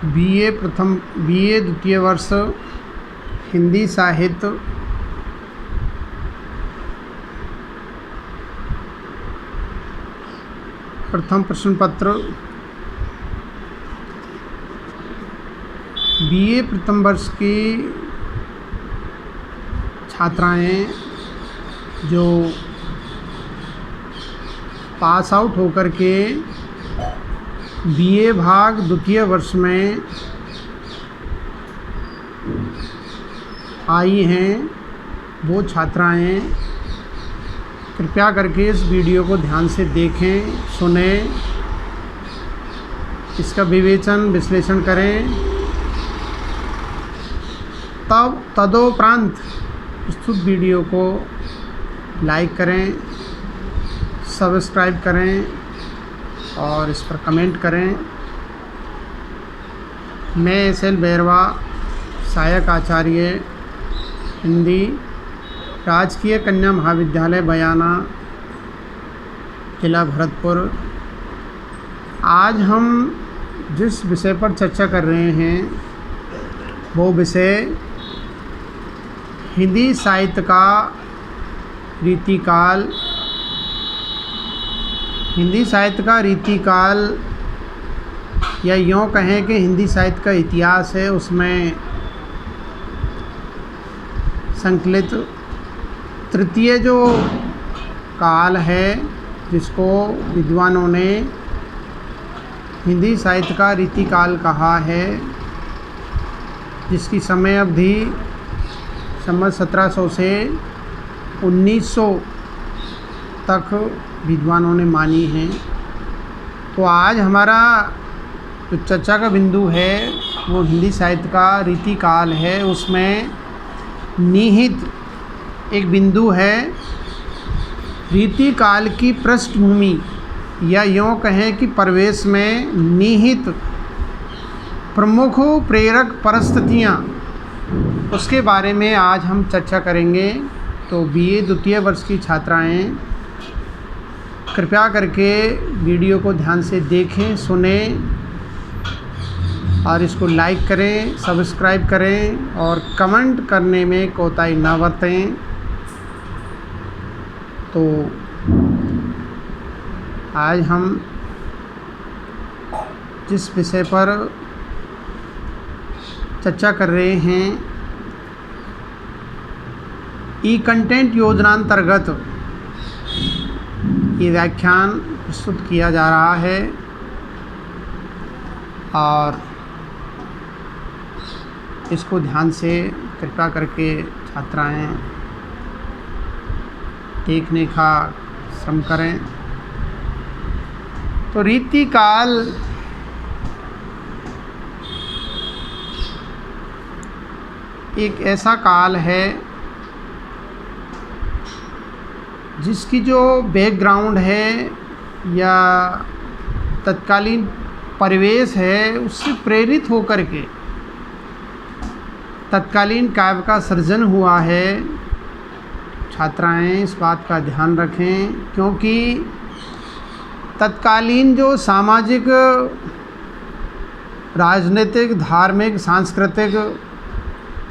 BA द्वितीय वर्ष हिंदी साहित्य प्रथम प्रश्न पत्र। बीए प्रथम वर्ष की छात्राएं जो पास आउट होकर के बीए भाग द्वितीय वर्ष में आई हैं, वो छात्राएं कृपया करके इस वीडियो को ध्यान से देखें, सुनें, इसका विवेचन विश्लेषण करें। तदोपरांत प्रस्तुत वीडियो को लाइक करें, सब्सक्राइब करें और इस पर कमेंट करें। मैं एस.एल. बैरवा, सहायक आचार्य हिंदी, राजकीय कन्या महाविद्यालय बयाना, जिला भरतपुर। आज हम जिस विषय पर चर्चा कर रहे हैं वो विषय हिंदी साहित्य का रीतिकाल। हिंदी साहित्य का रीतिकाल या यूँ कहें कि हिंदी साहित्य का इतिहास है, उसमें संकलित तृतीय जो काल है जिसको विद्वानों ने हिंदी साहित्य का रीतिकाल कहा है, जिसकी समय अवधि सन 1700 से 1900 तक विद्वानों ने मानी है। तो आज हमारा जो चर्चा का बिंदु है वो हिंदी साहित्य का रीतिकाल है। उसमें निहित एक बिंदु है रीतिकाल की पृष्ठभूमि या यूँ कहें कि परिवेश में निहित प्रमुख प्रेरक परिस्थितियाँ, उसके बारे में आज हम चर्चा करेंगे। तो बीए द्वितीय वर्ष की छात्राएं कृपया करके वीडियो को ध्यान से देखें, सुनें और इसको लाइक करें, सब्सक्राइब करें और कमेंट करने में कोताही न बरतें। तो आज हम जिस विषय पर चर्चा कर रहे हैं, ई कंटेंट योजनांतर्गत ये व्याख्यान प्रस्तुत किया जा रहा है और इसको ध्यान से कृपया करके छात्राएं देखने का श्रम करें। तो रीतिकाल एक ऐसा काल है जिसकी जो बैकग्राउंड है या तत्कालीन परिवेश है उससे प्रेरित होकर के तत्कालीन काव्य का सृजन हुआ है। छात्राएं इस बात का ध्यान रखें, क्योंकि तत्कालीन जो सामाजिक, राजनीतिक, धार्मिक, सांस्कृतिक,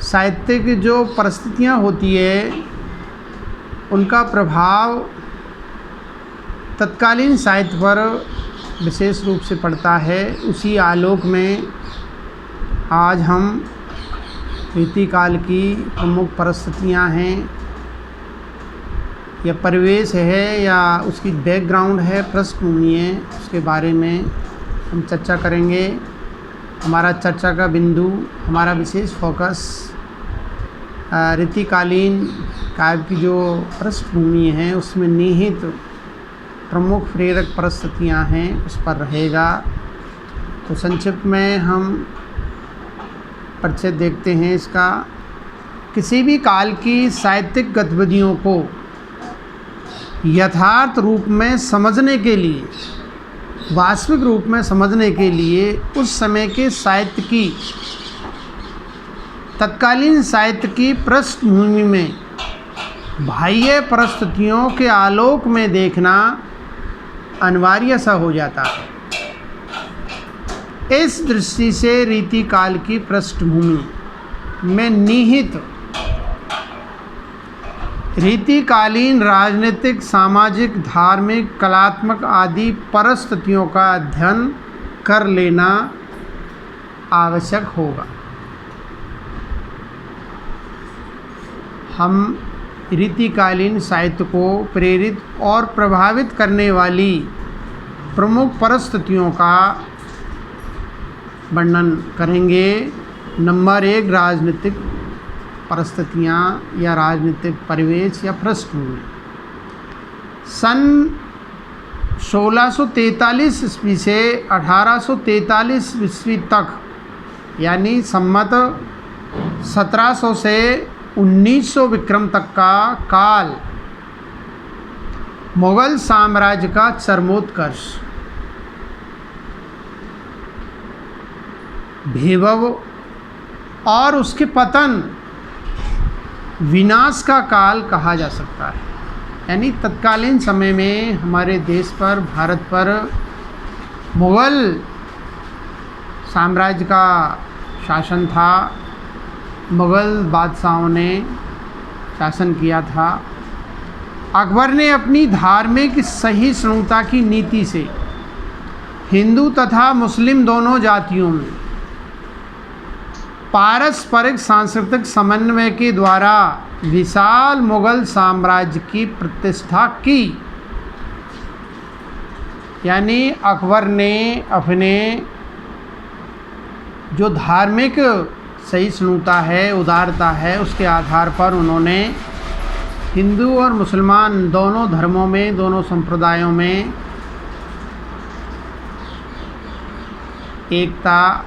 साहित्यिक जो परिस्थितियां होती है उनका प्रभाव तत्कालीन साहित्य पर विशेष रूप से पड़ता है। उसी आलोक में आज हम रीतिकाल की प्रमुख परिस्थितियां हैं या परिवेश है या उसकी बैकग्राउंड है, पृष्ठभूमि है, उसके बारे में हम चर्चा करेंगे। हमारा चर्चा का बिंदु, हमारा विशेष फोकस रीतिकालीन काव्य की जो पृष्ठभूमि है उसमें निहित प्रमुख प्रेरक परिस्थितियां हैं उस पर रहेगा। तो संक्षिप्त में हम परिचय देखते हैं इसका। किसी भी काल की साहित्यिक गतिविधियों को यथार्थ रूप में समझने के लिए, वास्तविक रूप में समझने के लिए उस समय के साहित्य की, तत्कालीन साहित्य की पृष्ठभूमि में बाह्य परिस्थितियों के आलोक में देखना अनिवार्य सा हो जाता है। इस दृष्टि से रीतिकाल की पृष्ठभूमि में निहित रीतिकालीन राजनीतिक, सामाजिक, धार्मिक, कलात्मक आदि परिस्थितियों का अध्ययन कर लेना आवश्यक होगा। हम रीतिकालीन साहित्य को प्रेरित और प्रभावित करने वाली प्रमुख परिस्थितियों का वर्णन करेंगे। नंबर 1, राजनीतिक परिस्थितियाँ या राजनीतिक परिवेश या पृष्ठभूमि। सन 1643 ईस्वी से 1843 ईस्वी तक, यानी सम्मत 1700 से 1900 विक्रम तक का काल मुगल साम्राज्य का चरमोत्कर्ष, वैभव और उसके पतन, विनाश का काल कहा जा सकता है। यानी तत्कालीन समय में हमारे देश पर, भारत पर मुगल साम्राज्य का शासन था। मुगल बादशाहों ने शासन किया था। अकबर ने अपनी धार्मिक सहिष्णुता की नीति से हिंदू तथा मुस्लिम दोनों जातियों में पारस्परिक सांस्कृतिक समन्वय के द्वारा विशाल मुगल साम्राज्य की प्रतिष्ठा की। यानी अकबर ने अपने जो धार्मिक सहिष्णुता है, उदारता है, उसके आधार पर उन्होंने हिंदू और मुसलमान दोनों धर्मों में, दोनों संप्रदायों में एकता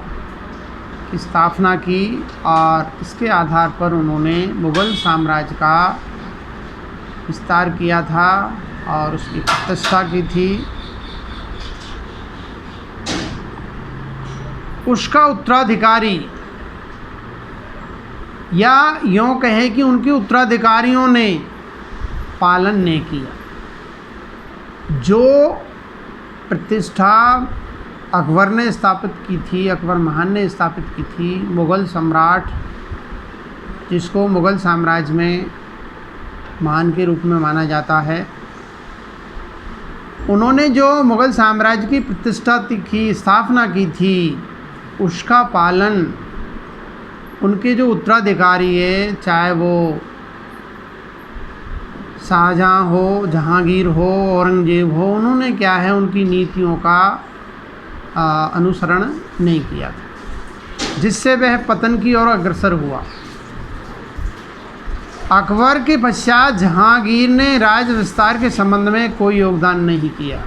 की स्थापना की और इसके आधार पर उन्होंने मुगल साम्राज्य का विस्तार किया था और उसकी प्रतिष्ठा की थी। उसका उत्तराधिकारी, या यूँ कहें कि उनके उत्तराधिकारियों ने पालन नहीं किया। जो प्रतिष्ठा अकबर ने स्थापित की थी, अकबर महान ने स्थापित की थी, मुग़ल सम्राट जिसको मुग़ल साम्राज्य में महान के रूप में माना जाता है, उन्होंने जो मुग़ल साम्राज्य की प्रतिष्ठा की, स्थापना की थी, उसका पालन उनके जो उत्तराधिकारी है, चाहे वो शाहजहाँ हो, जहांगीर हो, औरंगजेब हो, उन्होंने क्या है, उनकी नीतियों का अनुसरण नहीं किया था, जिससे वह पतन की ओर अग्रसर हुआ। अकबर के पश्चात जहांगीर ने राज्य विस्तार के संबंध में कोई योगदान नहीं किया।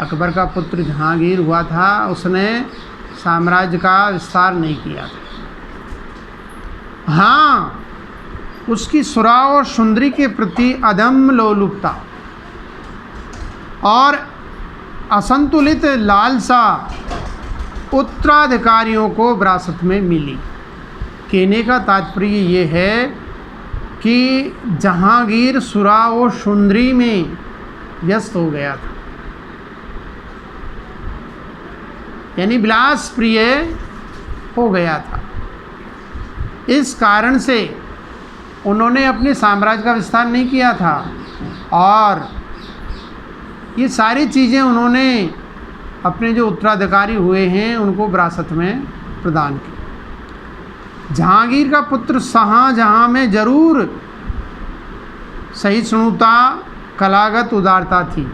अकबर का पुत्र जहांगीर हुआ था, उसने साम्राज्य का विस्तार नहीं किया था। हाँ, उसकी सुरा और सुंदरी के प्रति अदम्य लोलुपता और असंतुलित लालसा उत्तराधिकारियों को विरासत में मिली। कहने का तात्पर्य ये है कि जहांगीर सुरा और सुंदरी में व्यस्त हो गया था, यानी विलास प्रिय हो गया था। इस कारण से उन्होंने अपने साम्राज्य का विस्तार नहीं किया था और ये सारी चीज़ें उन्होंने अपने जो उत्तराधिकारी हुए हैं उनको विरासत में प्रदान की। जहांगीर का पुत्र शाहजहाँ में ज़रूर सहिष्णुता, कलागत उदारता थी।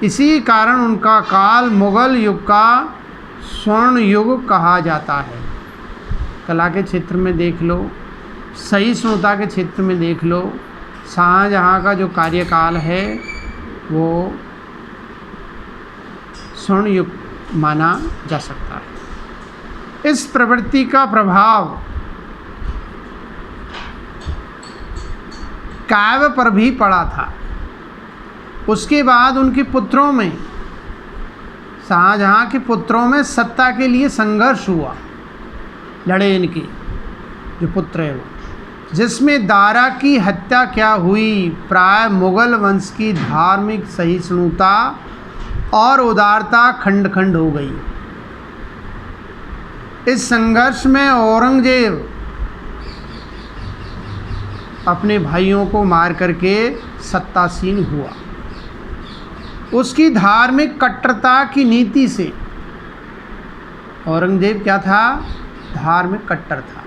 इसी कारण उनका काल मुग़ल युग का स्वर्ण युग कहा जाता है। कला के क्षेत्र में देख लो, सहिष्णुता के क्षेत्र में देख लो, शाहजहाँ का जो कार्यकाल है वो स्वर्ण युग माना जा सकता है। इस प्रवृत्ति का प्रभाव काव्य पर भी पड़ा था। उसके बाद उनके पुत्रों में, शाहजहाँ के पुत्रों में सत्ता के लिए संघर्ष हुआ, लड़े इनके जो पुत्र है वो, जिसमें दारा की हत्या क्या हुई, प्राय मुग़ल वंश की धार्मिक सहिष्णुता और उदारता खंड खंड हो गई। इस संघर्ष में औरंगजेब अपने भाइयों को मार करके सत्तासीन हुआ। उसकी धार्मिक कट्टरता की नीति से, औरंगजेब क्या था? धार्मिक कट्टर था।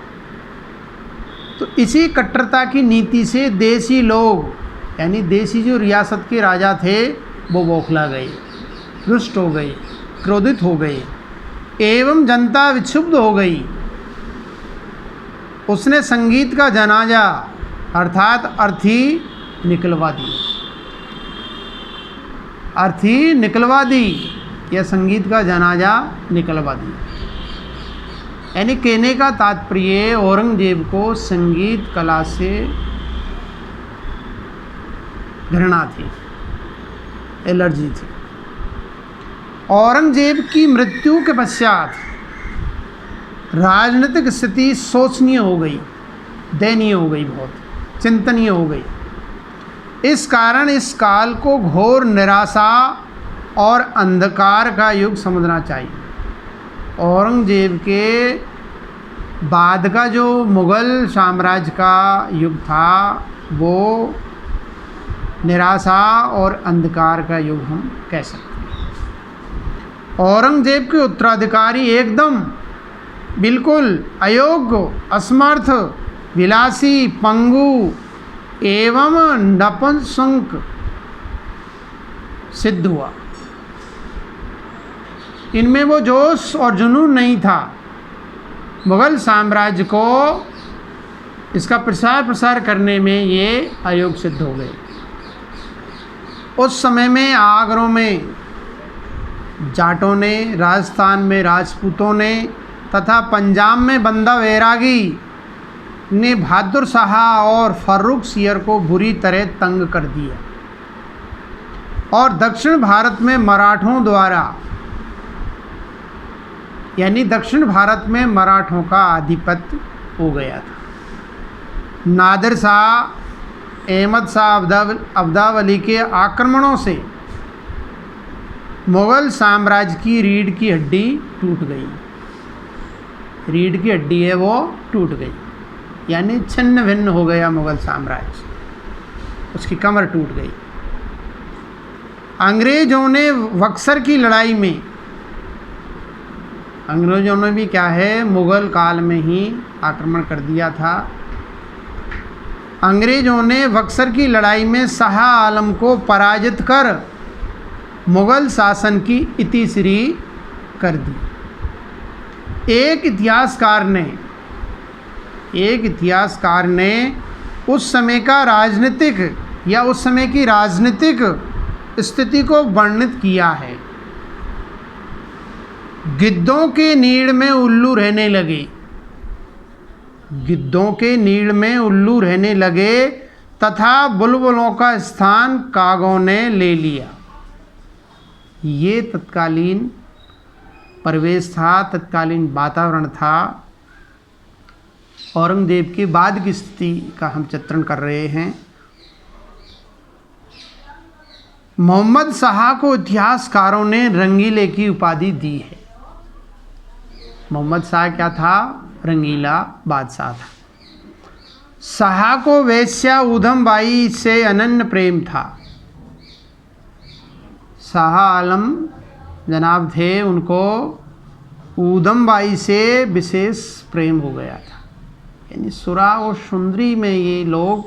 तो इसी कट्टरता की नीति से देसी लोग, यानी देसी जो रियासत के राजा थे, वो बौखला गए, रुष्ट हो गए, क्रोधित हो गए एवं जनता विक्षुब्ध हो गई। उसने संगीत का जनाजा अर्थात अर्थी निकलवा दी, अर्थी निकलवा दी या संगीत का जनाजा निकलवा दी। यानी कहने का तात्पर्य औरंगजेब को संगीत कला से घृणा थी, एलर्जी थी। औरंगजेब की मृत्यु के पश्चात राजनीतिक स्थिति शोचनीय हो गई, दयनीय हो गई, बहुत चिंतनीय हो गई। इस कारण इस काल को घोर निराशा और अंधकार का युग समझना चाहिए। औरंगजेब के बाद का जो मुग़ल साम्राज्य का युग था, वो निराशा और अंधकार का युग हम कह सकते हैं। औरंगजेब के उत्तराधिकारी एकदम बिल्कुल अयोग्य, असमर्थ, विलासी, पंगु एवं नपुंसक सिद्ध हुआ। इनमें वो जोश और जुनून नहीं था। मुग़ल साम्राज्य को इसका प्रसार करने में ये अयोग्य सिद्ध हो गए। उस समय में आगरों में जाटों ने, राजस्थान में राजपूतों ने तथा पंजाब में बंदा वैरागी ने बहादुर शाह और फर्रुख सियर को बुरी तरह तंग कर दिया और दक्षिण भारत में मराठों द्वारा, यानी दक्षिण भारत में मराठों का आधिपत्य हो गया था। नादिर शाह, अहमद शाह अब्दावली के आक्रमणों से मुग़ल साम्राज्य की रीढ़ की हड्डी टूट गई। रीढ़ की हड्डी है वो टूट गई, यानी छिन्न भिन्न हो गया मुग़ल साम्राज्य, उसकी कमर टूट गई। अंग्रेज़ों ने बक्सर की लड़ाई में, अंग्रेज़ों ने भी क्या है, मुग़ल काल में ही आक्रमण कर दिया था। अंग्रेज़ों ने बक्सर की लड़ाई में शाह आलम को पराजित कर मुग़ल शासन की इतिश्री कर दी। एक इतिहासकार ने उस समय का राजनीतिक या उस समय की राजनीतिक स्थिति को वर्णित किया है। गिद्धों के नीड़ में उल्लू रहने लगे, गिद्धों के नीड़ में उल्लू रहने लगे तथा बुलबुलों का स्थान कागों ने ले लिया। ये तत्कालीन परिवेश था, तत्कालीन वातावरण था। औरंगजेब के बाद की स्थिति का हम चित्रण कर रहे हैं। मोहम्मद शाह को इतिहासकारों ने रंगीले की उपाधि दी है। मोहम्मद शाह क्या था? रंगीला बादशाह था। शाह को वेश्या ऊधम बाई से अनन्य प्रेम था। शाह आलम जनाब थे, उनको ऊधम बाई से विशेष प्रेम हो गया था। यानी सुरा और सुंदरी में ये लोग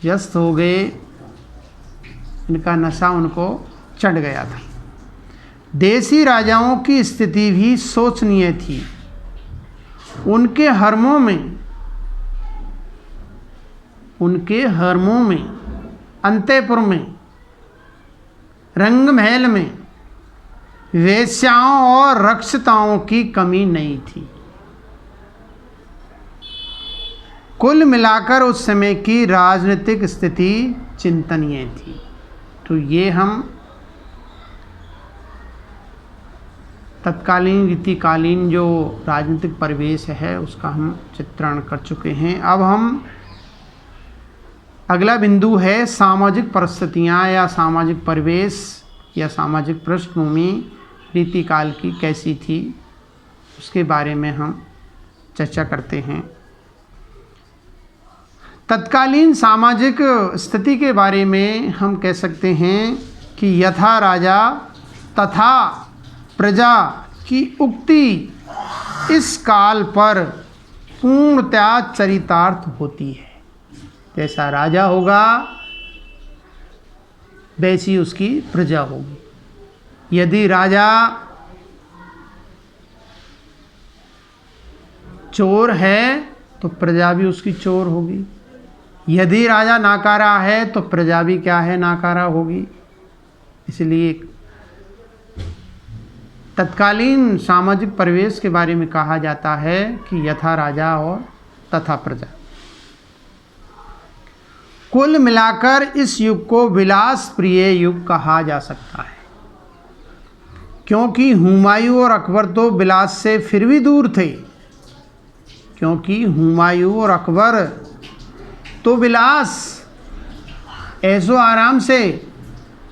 व्यस्त हो गए, इनका नशा उनको चढ़ गया था। देसी राजाओं की स्थिति भी शोचनीय थी। उनके हरमों में, अंतःपुर में, रंग महल में वेश्याओं और रक्षताओं की कमी नहीं थी। कुल मिलाकर उस समय की राजनीतिक स्थिति चिंतनीय थी। तो ये हम तत्कालीन रीतिकालीन जो राजनीतिक परिवेश है उसका हम चित्रण कर चुके हैं। अब हम अगला बिंदु है सामाजिक परिस्थितियाँ या सामाजिक परिवेश या सामाजिक पृष्ठभूमि रीतिकाल की कैसी थी, उसके बारे में हम चर्चा करते हैं। तत्कालीन सामाजिक स्थिति के बारे में हम कह सकते हैं कि यथा राजा तथा प्रजा की उक्ति इस काल पर पूर्णतया चरितार्थ होती है। जैसा राजा होगा वैसी उसकी प्रजा होगी। यदि राजा चोर है तो प्रजा भी उसकी चोर होगी। यदि राजा नाकारा है तो प्रजा भी क्या है, नाकारा होगी। इसलिए तत्कालीन सामाजिक परिवेश के बारे में कहा जाता है कि यथा राजा और तथा प्रजा। कुल मिलाकर इस युग को विलास प्रिय युग कहा जा सकता है, क्योंकि हुमायूं और अकबर तो विलास से फिर भी दूर थे। क्योंकि हुमायूं और अकबर तो विलास ऐसो आराम से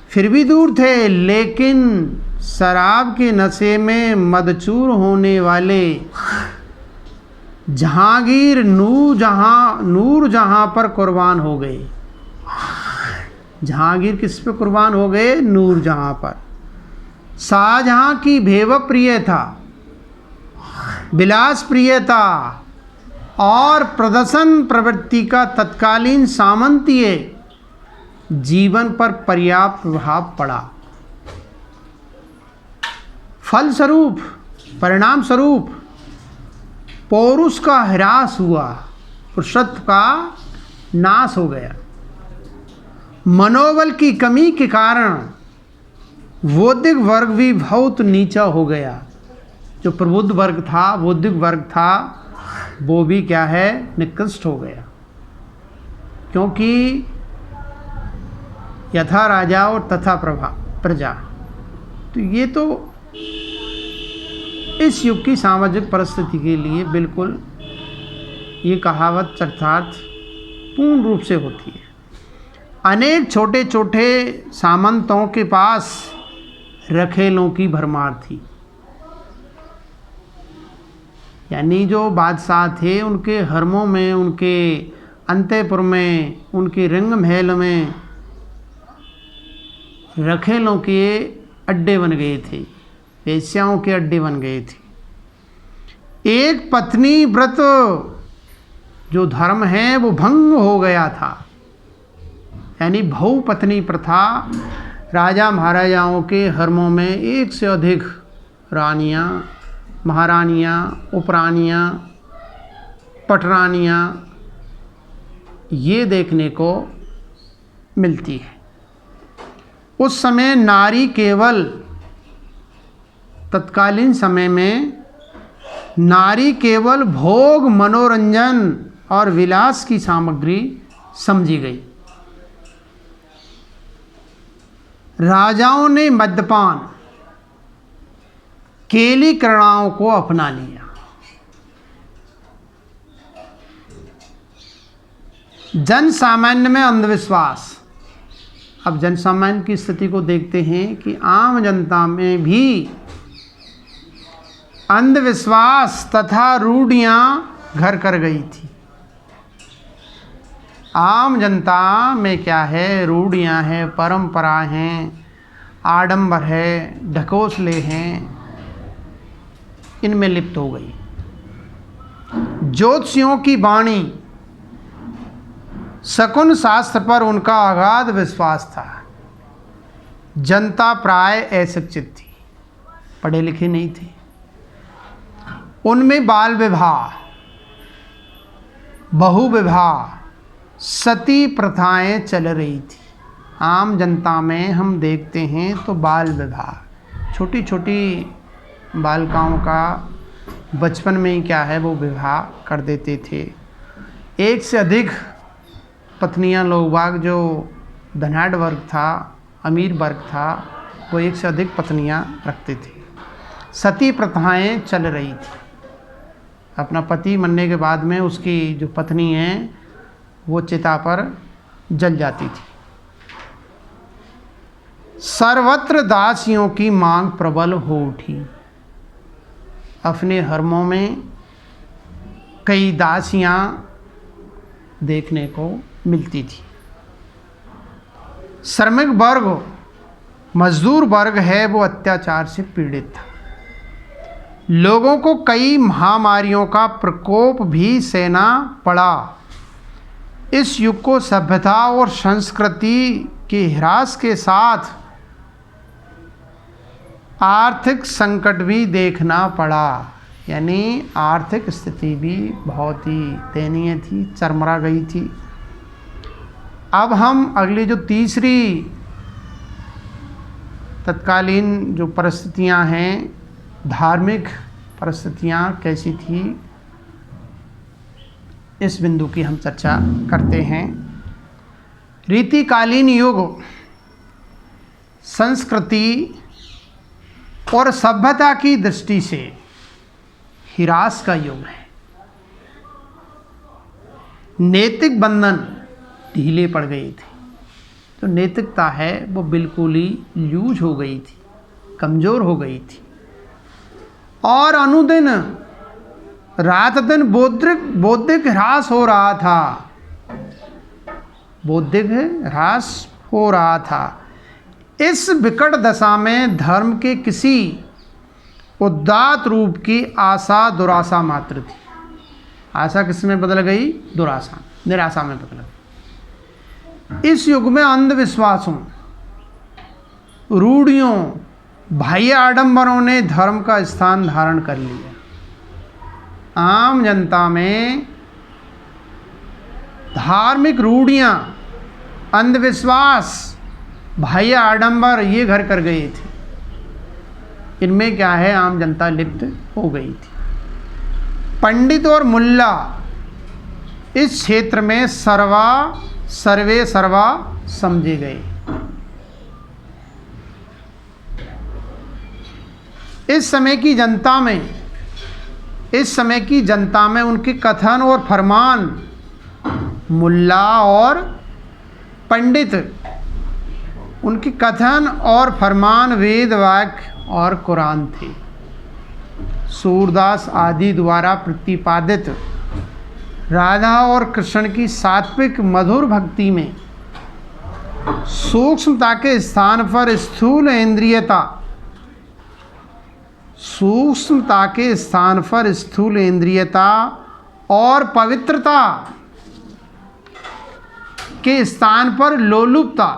फिर भी दूर थे, लेकिन शराब के नशे में मदचूर होने वाले जहांगीर नूर जहां पर कुर्बान हो गए। जहांगीर किस पे कुर्बान हो गए? नूर जहां पर। शाहजहां की भेव प्रिय था, विलास प्रिय था और प्रदर्शन प्रवृत्ति का तत्कालीन सामंतीय जीवन पर पर्याप्त प्रभाव पड़ा। फलस्वरूप, परिणाम स्वरूप पौरुष का ह्रास हुआ, पुरुषत्व का नाश हो गया। मनोबल की कमी के कारण बौद्धिक वर्ग भी बहुत नीचा हो गया। जो प्रबुद्ध वर्ग था, बौद्धिक वर्ग था, वो भी क्या है, निकृष्ट हो गया। क्योंकि यथा राजा और तथा प्रजा, तो ये तो इस युग की सामाजिक परिस्थिति के लिए बिल्कुल ये कहावत चरितार्थ पूर्ण रूप से होती है। अनेक छोटे छोटे सामंतों के पास रखेलों की भरमार थी। यानी जो बादशाह थे, उनके हरमों में, उनके अंतःपुर में, उनके रंग महल में रखेलों के अड्डे बन गए थे, वेश्याओं के अड्डे बन गए थे। एक पत्नी व्रत जो धर्म है वो भंग हो गया था। यानी बहुपत्नी प्रथा, राजा महाराजाओं के हरमों में एक से अधिक रानियां, महारानियां, उपरानियां, पटरानियां ये देखने को मिलती है। उस समय नारी केवल, तत्कालीन समय में नारी केवल भोग, मनोरंजन और विलास की सामग्री समझी गई। राजाओं ने मद्यपान, केली क्रणाओं को अपना लिया। जन सामान्य में अंधविश्वास। अब जन सामान्य की स्थिति को देखते हैं कि आम जनता में भी अंधविश्वास तथा रूढ़ियां घर कर गई थी। आम जनता में क्या है, रूढ़ियां हैं, परंपरा हैं, आडंबर है, ढकोसले हैं, इनमें लिप्त हो गई। ज्योतिषियों की वाणी, शकुन शास्त्र पर उनका अगाध विश्वास था। जनता प्राय अशिक्षित थी, पढ़े लिखे नहीं थे। उनमें बाल विवाह, बहु विवाह, सती प्रथाएं चल रही थी। आम जनता में हम देखते हैं तो बाल विवाह, छोटी छोटी बालिकाओं का बचपन में ही क्या है वो विवाह कर देते थे। एक से अधिक पत्नियां लोग बाग, जो धनाढ़ वर्ग था, अमीर वर्ग था, वो एक से अधिक पत्नियां रखते थे। सती प्रथाएं चल रही थी। अपना पति मरने के बाद में उसकी जो पत्नी है वो चिता पर जल जाती थी। सर्वत्र दासियों की मांग प्रबल हो उठी। अपने हरमों में कई दासियां देखने को मिलती थी। श्रमिक वर्ग, मजदूर वर्ग है, वो अत्याचार से पीड़ित था। लोगों को कई महामारियों का प्रकोप भी सहना पड़ा। इस युग को सभ्यता और संस्कृति के ह्रास के साथ आर्थिक संकट भी देखना पड़ा। यानी आर्थिक स्थिति भी बहुत ही दयनीय थी, चरमरा गई थी। अब हम अगली जो तीसरी तत्कालीन जो परिस्थितियां हैं, धार्मिक परिस्थितियां कैसी थी, इस बिंदु की हम चर्चा करते हैं। रीतिकालीन युग संस्कृति और सभ्यता की दृष्टि से ह्रास का युग है। नैतिक बंधन ढीले पड़ गए थे। तो नैतिकता है वो बिल्कुल ही लूज हो गई थी, कमज़ोर हो गई थी। और अनुदिन रात दिन बौद्धिक ह्रास हो रहा था। बौद्धिक ह्रास हो रहा था। इस विकट दशा में धर्म के किसी उदात्त रूप की आशा दुराशा मात्र थी। आशा किस में बदल गई? दुराशा, निराशा में बदल गई। इस युग में अंधविश्वासों, रूढ़ियों, बाह्य आडंबरों ने धर्म का स्थान धारण कर लिया। आम जनता में धार्मिक रूढ़ियां, अंधविश्वास, बाह्य आडंबर ये घर कर गए थे। इनमें क्या है, आम जनता लिप्त हो गई थी। पंडित और मुल्ला इस क्षेत्र में सर्वे सर्वा समझे गए। इस समय की जनता में उनके कथन और फरमान, मुल्ला और पंडित, उनके कथन और फरमान वेद वाक्य और कुरान थे। सूरदास आदि द्वारा प्रतिपादित राधा और कृष्ण की सात्विक मधुर भक्ति में सूक्ष्मता के स्थान पर स्थूल इंद्रियता और पवित्रता के स्थान पर लोलुपता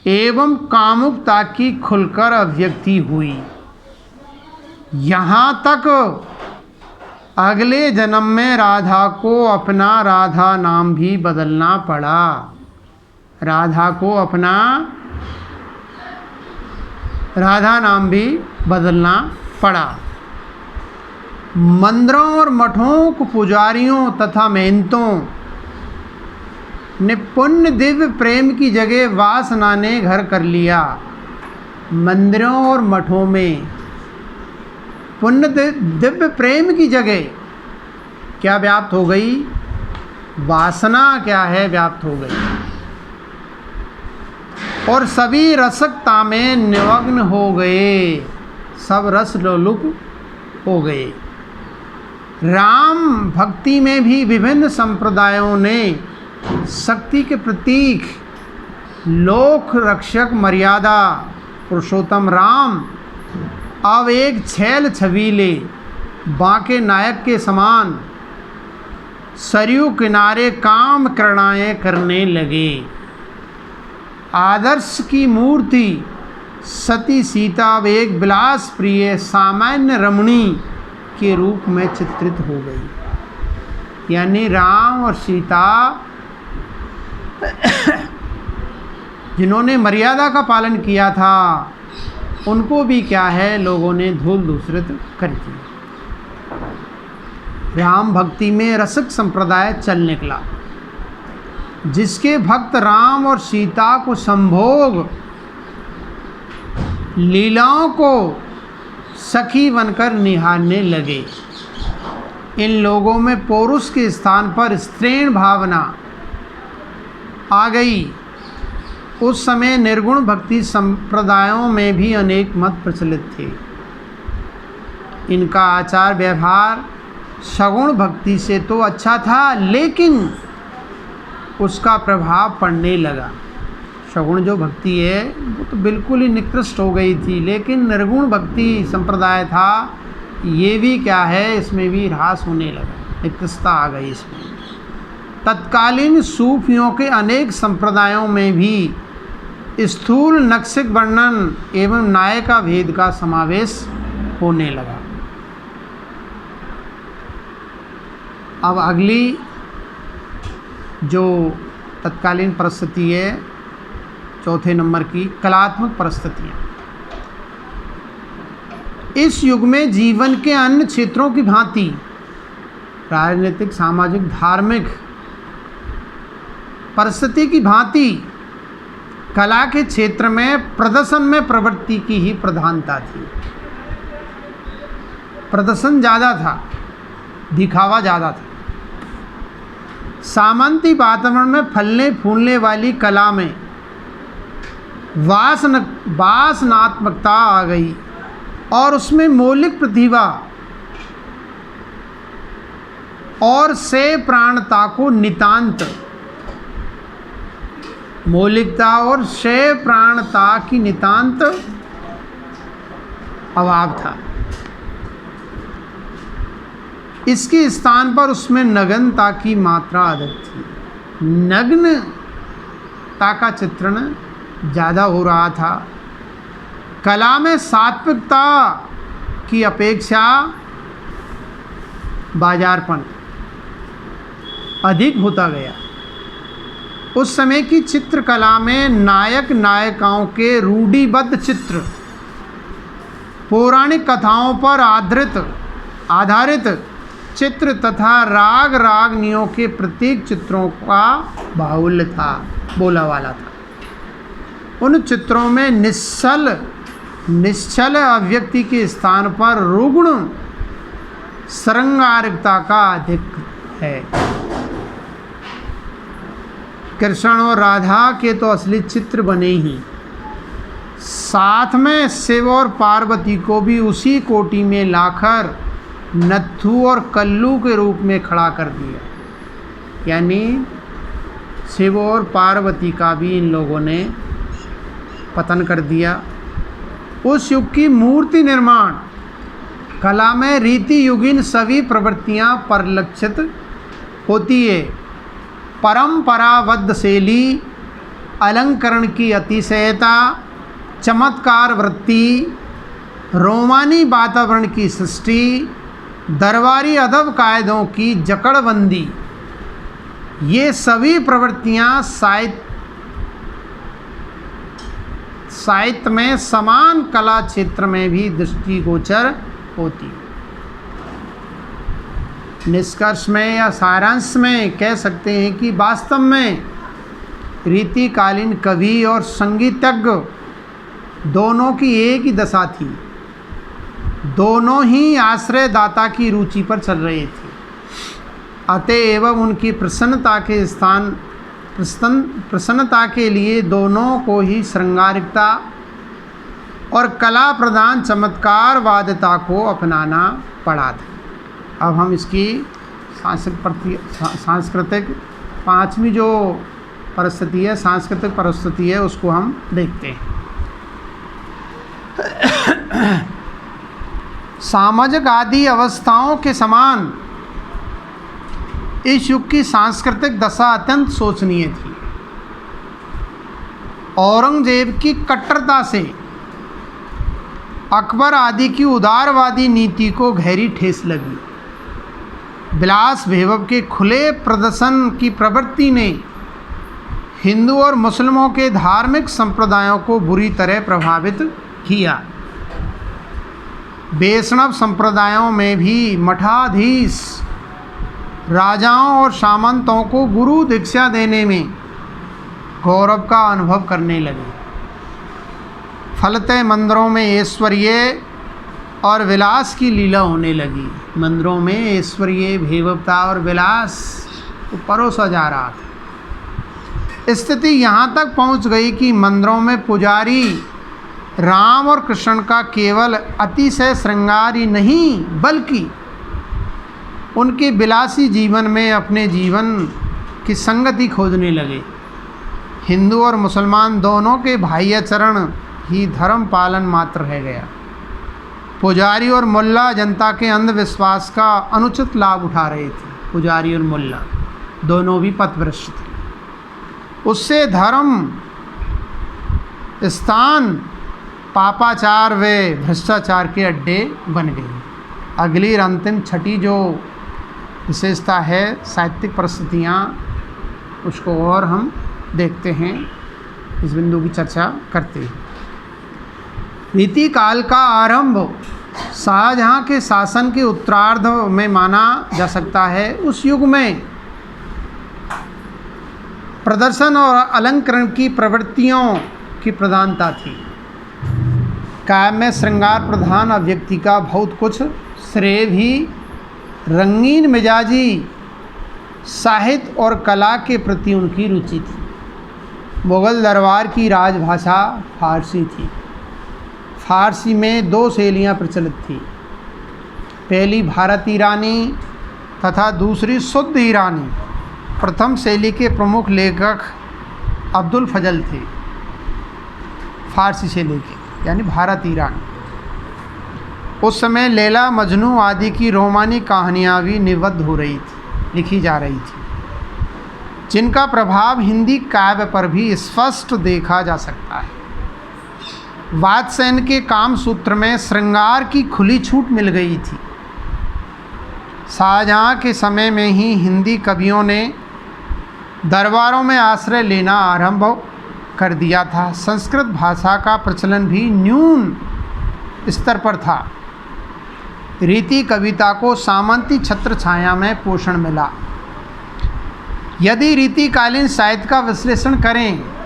एवं कामुकता की खुलकर अभिव्यक्ति हुई। यहाँ तक अगले जन्म में राधा को अपना राधा नाम भी बदलना पड़ा। राधा को अपना राधा नाम भी बदलना पड़ा। मंदिरों और मठों को पुजारियों तथा महंतों ने पुण्य दिव्य प्रेम की जगह वासना ने घर कर लिया। मंदिरों और मठों में पुण्य दिव्य प्रेम की जगह क्या व्याप्त हो गई? वासना क्या है? व्याप्त हो गई। और सभी रसकता में निमग्न हो गए, सब रस लोलुप हो गए। राम भक्ति में भी विभिन्न संप्रदायों ने शक्ति के प्रतीक, लोक रक्षक मर्यादा पुरुषोत्तम राम अब एक छैल छबीले बांके नायक के समान सरयू किनारे काम करणाएँ करने लगे। आदर्श की मूर्ति सती सीता अब एक विलास प्रिय सामान्य रमणी के रूप में चित्रित हो गई। यानी राम और सीता जिन्होंने मर्यादा का पालन किया था, उनको भी क्या है, लोगों ने धूल दूसरित कर दिया। राम भक्ति में रसिक संप्रदाय चल निकला, जिसके भक्त राम और सीता को संभोग लीलाओं को सखी बनकर निहारने लगे। इन लोगों में पौरुष के स्थान पर स्त्रीण भावना आ गई उस समय निर्गुण भक्ति संप्रदायों में भी अनेक मत प्रचलित थे। इनका आचार व्यवहार सगुण भक्ति से तो अच्छा था, लेकिन उसका प्रभाव पड़ने लगा। सगुण जो भक्ति है वो तो बिल्कुल ही निकृष्ट हो गई थी, लेकिन निर्गुण भक्ति संप्रदाय था, ये भी क्या है, इसमें भी ह्रास होने लगा, निकृष्टता आ गई इसमें। तत्कालीन सूफियों के अनेक संप्रदायों में भी स्थूल नक्सिक वर्णन एवं नायका भेद का समावेश होने लगा। अब अगली जो तत्कालीन परिस्थिति है, चौथे नंबर की, कलात्मक परिस्थितियाँ। इस युग में जीवन के अन्य क्षेत्रों की भांति राजनीतिक, सामाजिक, धार्मिक परिस्थिति की भांति कला के क्षेत्र में प्रदर्शन में प्रवृत्ति की ही प्रधानता थी। प्रदर्शन ज़्यादा था, दिखावा ज़्यादा था। सामंती वातावरण में फलने फूलने वाली कला में वासनात्मकता आ गई और उसमें मौलिक प्रतिभा और से प्राणता को नितांत, मौलिकता और से प्राणता की नितांत अभाव था। इसके स्थान पर उसमें नग्नता की मात्रा अधिक थी। नग्नता का चित्रण ज़्यादा हो रहा था। कला में सात्विकता की अपेक्षा बाजारपन अधिक होता गया। उस समय की चित्रकला में नायक नायिकाओं के रूढ़िबद्ध चित्र, पौराणिक कथाओं पर आधारित चित्र तथा राग रागनियों के प्रतीक चित्रों का बाहुल्य था, बोलावाला था। उन चित्रों में निश्चल अभिव्यक्ति के स्थान पर रुग्ण श्रृंगारिकता का अधिक है। कृष्ण और राधा के तो असली चित्र बने ही, साथ में शिव और पार्वती को भी उसी कोटि में लाकर नत्थु और कल्लू के रूप में खड़ा कर दिया। यानी शिव और पार्वती का भी इन लोगों ने पतन कर दिया। उस युग की मूर्ति निर्माण कला में रीति युगीन सभी प्रवृत्तियां परिलक्षित होती है। परंपराबद्ध शैली, अलंकरण की अतिशयता, चमत्कार वृत्ति, रोमानी वातावरण की सृष्टि, दरबारी अदब कायदों की जकड़बंदी, ये सभी प्रवृत्तियां साहित्य में समान कला क्षेत्र में भी दृष्टिगोचर होती। निष्कर्ष में या सारांश में कह सकते हैं कि वास्तव में रीतिकालीन कवि और संगीतज्ञ दोनों की एक ही दशा थी। दोनों ही आश्रयदाता की रुचि पर चल रहे थे। अतएव उनकी प्रसन्नता के लिए दोनों को ही श्रृंगारिकता और कला प्रधान चमत्कारवादिता को अपनाना पड़ा था। अब हम इसकी सांस्कृतिक पांचवी जो परिस्थिति है, सांस्कृतिक परिस्थिति है, उसको हम देखते हैं। सामाजिक आदि अवस्थाओं के समान इस युग की सांस्कृतिक दशा अत्यंत शोचनीय थी। औरंगजेब की कट्टरता से अकबर आदि की उदारवादी नीति को गहरी ठेस लगी। विलास वैभव के खुले प्रदर्शन की प्रवृत्ति ने हिंदू और मुस्लिमों के धार्मिक संप्रदायों को बुरी तरह प्रभावित किया। वैष्णव संप्रदायों में भी मठाधीश राजाओं और सामंतों को गुरु दीक्षा देने में गौरव का अनुभव करने लगे। फलतः मंदिरों में ऐश्वर्य और विलास की लीला होने लगी। मंदिरों में ऐश्वर्य, भैभवता और विलास परोसा जा रहा था। स्थिति यहाँ तक पहुँच गई कि मंदिरों में पुजारी राम और कृष्ण का केवल अतिशय श्रृंगार ही नहीं बल्कि उनके विलासी जीवन में अपने जीवन की संगति खोजने लगे। हिंदू और मुसलमान दोनों के बाह्य चरण ही धर्म पालन मात्र रह गया। पुजारी और मुल्ला जनता के अंधविश्वास का अनुचित लाभ उठा रहे थे। पुजारी और मुल्ला दोनों भी पथभ्रष्ट थे। उससे धर्म स्थान पापाचार व भ्रष्टाचार के अड्डे बन गए। अगली और अंतिम छठी जो विशेषता है साहित्यिक परिस्थितियाँ, उसको और हम देखते हैं, इस बिंदु की चर्चा करते हैं। रीति काल का आरंभ शाहजहाँ के शासन के उत्तरार्ध में माना जा सकता है। उस युग में प्रदर्शन और अलंकरण की प्रवृत्तियों की प्रधानता थी। काव्य में श्रृंगार प्रधान अभिव्यक्ति का बहुत कुछ श्रेय भी रंगीन मिजाजी साहित्य और कला के प्रति उनकी रुचि थी। मुग़ल दरबार की राजभाषा फारसी थी। फारसी में दो शैलियाँ प्रचलित थी, पहली भारत ईरानी तथा दूसरी शुद्ध ईरानी। प्रथम शैली के प्रमुख लेखक अब्दुल फजल थे, फारसी शैली के यानी भारत ईरानी। उस समय लैला मजनू आदि की रोमानी कहानियाँ भी निबद्ध हो रही थी, लिखी जा रही थी, जिनका प्रभाव हिंदी काव्य पर भी स्पष्ट देखा जा सकता है। वात्स्ययन के कामसूत्र में श्रृंगार की खुली छूट मिल गई थी। शाहजहाँ के समय में ही हिंदी कवियों ने दरबारों में आश्रय लेना आरंभ कर दिया था। संस्कृत भाषा का प्रचलन भी न्यून स्तर पर था। रीति कविता को सामंती छत्र छाया में पोषण मिला। यदि रीतिकालीन साहित्य का विश्लेषण करें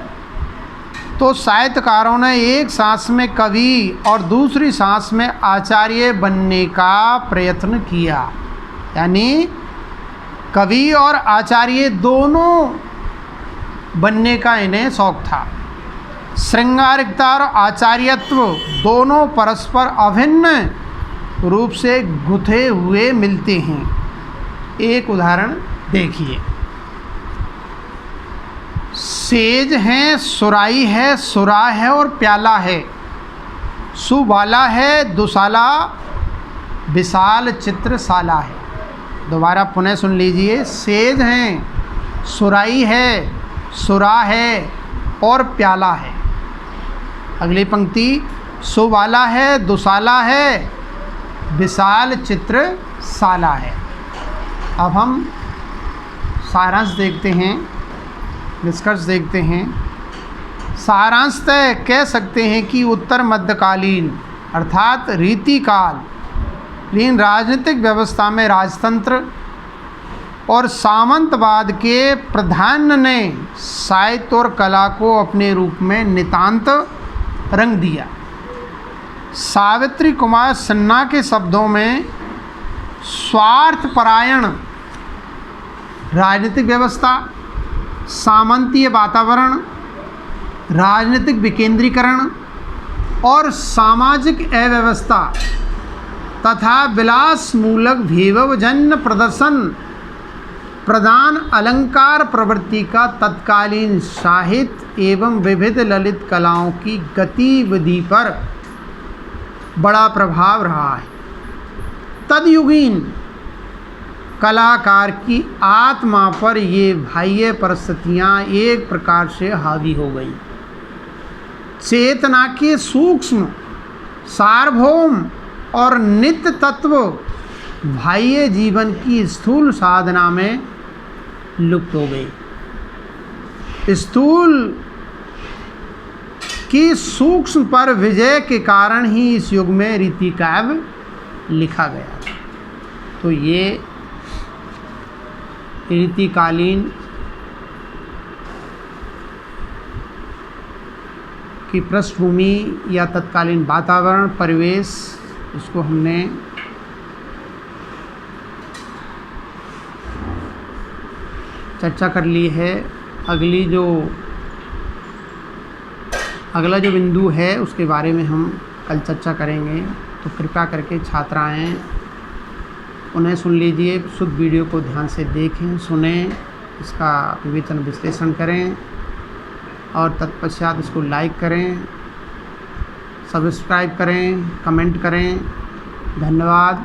तो साहित्यकारों ने एक सांस में कवि और दूसरी सांस में आचार्य बनने का प्रयत्न किया, यानी कवि और आचार्य दोनों बनने का इन्हें शौक था। श्रृंगारिकता और आचार्यत्व दोनों परस्पर अभिन्न रूप से गुथे हुए मिलते हैं। एक उदाहरण देखिए, सेज है, सुराई है, सुरा है और प्याला है। सुबाला है, दुसाला, विशाल चित्रशाला है। दोबारा पुनः सुन लीजिए, सेज हैं, सुराई है, सुरा है और प्याला है। अगली पंक्ति, सुबाला है, दुसाला है, विशाल चित्रशाला है। अब हम सारांश देखते हैं, निष्कर्ष देखते हैं। सारांशतः कह सकते हैं कि उत्तर मध्यकालीन अर्थात रीतिकालीन राजनीतिक व्यवस्था में राजतंत्र और सामंतवाद के प्राधान्य ने साहित्य और कला को अपने रूप में नितांत रंग दिया। सावित्री कुमार सिन्हा के शब्दों में स्वार्थपरायण राजनीतिक व्यवस्था, सामंतीय वातावरण, राजनीतिक विकेंद्रीकरण और सामाजिक अव्यवस्था तथा विलासमूलक वैभवजन्य प्रदर्शन प्रधान अलंकार प्रवृत्ति का तत्कालीन साहित्य एवं विविध ललित कलाओं की गतिविधि पर बड़ा प्रभाव रहा है। तदयुगीन कलाकार की आत्मा पर ये बाह्य परिस्थितियाँ एक प्रकार से हावी हो गई। चेतना के सूक्ष्म सार्वभौम और नित्य तत्व बाह्य जीवन की स्थूल साधना में लुप्त हो गई। स्थूल की सूक्ष्म पर विजय के कारण ही इस युग में रीति काव्य लिखा गया। तो ये रीतिकालीन की पृष्ठभूमि या तत्कालीन वातावरण परिवेश, इसको हमने चर्चा कर ली है। अगला जो बिंदु है उसके बारे में हम कल चर्चा करेंगे। तो कृपया करके छात्राएं उन्हें सुन लीजिए, शुद्ध वीडियो को ध्यान से देखें, सुनें, इसका विवेचन विश्लेषण करें और तत्पश्चात इसको लाइक करें, सब्सक्राइब करें, कमेंट करें। धन्यवाद।